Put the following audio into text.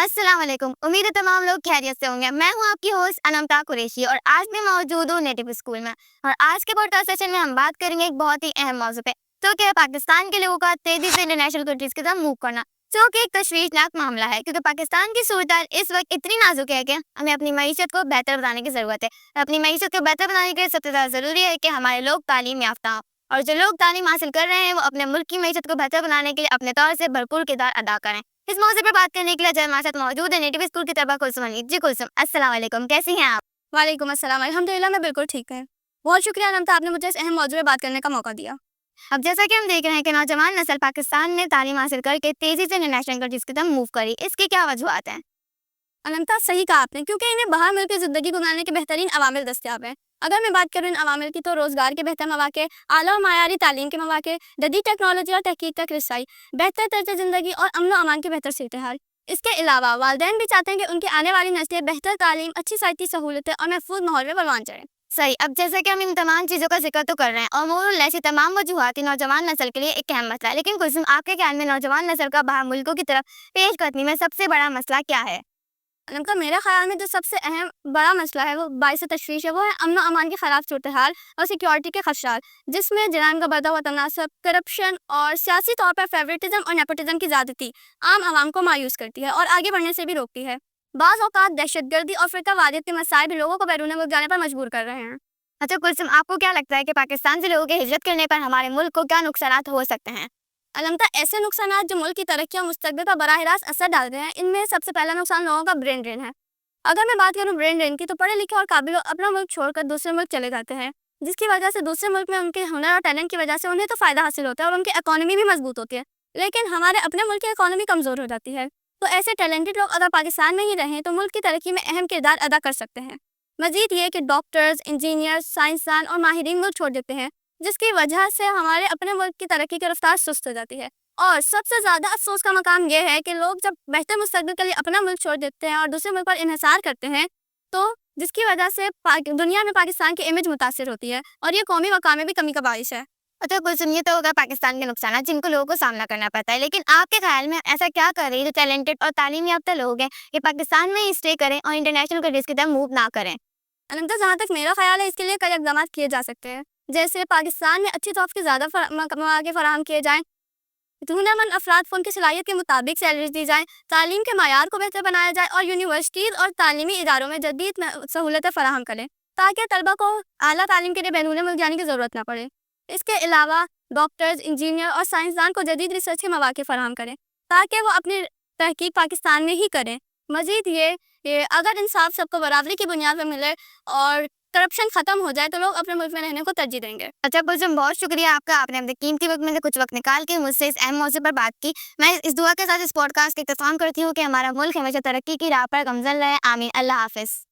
अस्सलाम वालेकुम। उम्मीद है तमाम लोग खैरियत से होंगे। मैं हूँ आपकी होस्ट अनमता कुरैशी और आज मैं मौजूद हूँ नेटिव स्कूल में। और आज के पॉडकास्ट सेशन में हम बात करेंगे एक बहुत ही अहम मौजू पे, जो कि है पाकिस्तान के लोगों का तेजी से इंटरनेशनल कंट्रीज की तरफ मूव करना, जो कि एक तशवीशनाक मामला है क्योंकि पाकिस्तान की सूरत इस वक्त इतनी नाजुक है कि हमें अपनी मईशत को बेहतर बनाने की ज़रूरत है। अपनी मईशत को बेहतर बनाने के लिए सबसे ज़्यादा ज़रूरी है कि हमारे लोग तालीम याफ्ता हों, और जो लोग तालीम हासिल कर रहे हैं वो अपने मुल्क की मईशत को बेहतर बनाने के लिए अपने तौर से भरपूर किरदार अदा करें। इस मौके पर बात करने के लिए हमारे साथ मौजूद है नेटिव स्कूल की तलबा कुलसुम अनीस। जी कुलसुम, अस्सलाम वालेकुम, कैसी हैं आप? वालेकुम अस्सलाम। अल्हम्दुलिल्लाह मैं बिल्कुल ठीक है। बहुत शुक्रिया अनंता, आपने मुझे इस अहम मौजू में बात करने का मौका दिया। अब जैसा कि हम देख रहे हैं कि नौजवान नस्ल पाकिस्तान में तालीम हासिल करके तेजी से इंटरनेशनल कंट्रीज की तरफ मूव करी, इसकी क्या वजूहत हैं? अनंता सही कहा आपने, क्योंकि इन्हें बाहर मिलकर ज़िंदगी गुजारने के बेहतरीन अवामिल दस्तियाब हैं। अगर मैं बात करूँ इन अवामिल की, तो रोज़गार के बेहतर मौके, आला और मायारी तालीम के मौके, जदीद टेक्नोलॉजी और तहकीक तक रसाई, बेहतर तर्ज ज़िंदगी और अमन व अमान के बेहतर सूरत हाल। इसके अलावा वालिदैन भी चाहते हैं कि उनकी आने वाली नस्लें बेहतर तालीम, अच्छी साइती सहूलतें और महफूज माहौल में परवान चढ़ें। सही। अब जैसा कि हम इन तमाम चीज़ों का जिक्र तो कर रहे हैं और मोरल ऐसी तमाम वजूहत ही नौजवान नस्ल के लिए एक अहम मसला है, लेकिन कुलसुम आपके ख्याल में नौजवान नस्ल का बाहर मुल्कों की तरफ पेश कदमी में सबसे बड़ा मसला क्या है? उनका मेरे ख्याल में जो सबसे अहम बड़ा मसला है वो बाइस तशवीश है, वो है अमन अमान के खिलाफ सूरत हाल और सिक्योरिटी के खदशात, जिसमें जराइम का बढ़ता हुआ तनासब, करप्शन और सियासी तौर पर फेवरेटिज्म और नेपोटिज्म की ज़्यादती आम आवाम को मायूस करती है और आगे बढ़ने से भी रोकती है। बाज़ औक़ात दहशतगर्दी और फ़िरक़ावारियत के मसाइल भी लोगों को बैरून मुल्क जाने पर मजबूर कर रहे हैं। अच्छा कुलसुम, आपको क्या लगता है कि पाकिस्तान से लोगों के हिजरत करने पर हमारे मुल्क को क्या नुकसानात हो सकते हैं? अलमता ऐसे नुकसानात जो मुल्क की तरक्की और मुस्तकबिल पर बराह रास्त असर डाल रहे हैं, इनमें सबसे पहला नुकसान लोगों का ब्रेन ड्रेन है। अगर मैं बात करूं ब्रेन ड्रेन की, तो पढ़े लिखे और काबिल लोग अपना मुल्क छोड़कर दूसरे मुल्क चले जाते हैं, जिसकी वजह से दूसरे मुल्क में उनके हुनर और टैलेंट की वजह से उन्हें तो फ़ायदा हासिल होता है और उनकी इकॉनमी भी मजबूत होती है, लेकिन हमारे अपने मुल्क की इकॉनमी कमज़ोर हो जाती है। तो ऐसे टैलेंटेड लोग अगर पाकिस्तान में ही रहें तो मुल्क की तरक्की में अहम किरदार अदा कर सकते हैं। मजीद ये कि डॉक्टर्स, इंजीनियर्स, साइंसदान और माहिरीन मुल्क छोड़ देते हैं, जिसकी वजह से हमारे अपने मुल्क की तरक्की की रफ्तार सुस्त हो जाती है। और सबसे ज़्यादा अफसोस का मकाम यह है कि लोग जब बेहतर मुस्तकबिल के लिए अपना मुल्क छोड़ देते हैं और दूसरे मुल्क पर इन्हिसार करते हैं, तो जिसकी वजह से दुनिया में पाकिस्तान की इमेज मुतासिर होती है और ये कौमी मकाम में भी कमी का बाइस है। अच्छा कुलसुम, ये तो होगा पाकिस्तान के नुकसान जिनको लोगों को सामना करना पड़ता है, लेकिन आपके ख्याल में ऐसा क्या करे जो टैलेंटेड और तालीम याफ्ता लोग हैं कि पाकिस्तान में ही स्टे करें और इंटरनेशनल कंट्रीज की तरफ मूव ना करें? अनंता, जहाँ तक मेरा ख्याल है, इसके लिए कई इक़दाम किए जा सकते हैं। जैसे पाकिस्तान में अच्छी तौर के ज़्यादा मौके फराहम किए जाएँ, हुनरमंद अफराद को उनकी सलाहियत के मुताबिक सैलरीज दी जाए, तालीम के मायार को बेहतर बनाया जाए और यूनिवर्सिटीज़ और तालीमी इदारों में जदीद सहूलतें फराहम करें, ताकि तलबा को आला तालीम के लिए बैरून मुल्क जाने की ज़रूरत ना पड़े। इसके अलावा डॉक्टर्स, इंजीनियर और साइंसदान को जदीद रिसर्च के मौके फराहम करें, ताकि वो अपनी तहकीक पाकिस्तान में ही करें। मज़ीद ये अगर इंसाफ सबको बराबरी की बुनियाद पर मिले और करप्शन ख़त्म हो जाए, तो लोग अपने मुल्क में रहने को तरजीह देंगे। अच्छा कुलसुम, बहुत शुक्रिया आपका, आपने अपने कीमती वक्त में से कुछ वक्त निकाल के मुझसे इस अहम मौजू पर बात की। मैं इस दुआ के साथ इस पॉडकास्ट का इख्तिताम करती हूँ कि हमारा मुल्क हमेशा तरक्की की राह पर गमज़न रहे। आमीन। अल्लाह हाफ़िज़।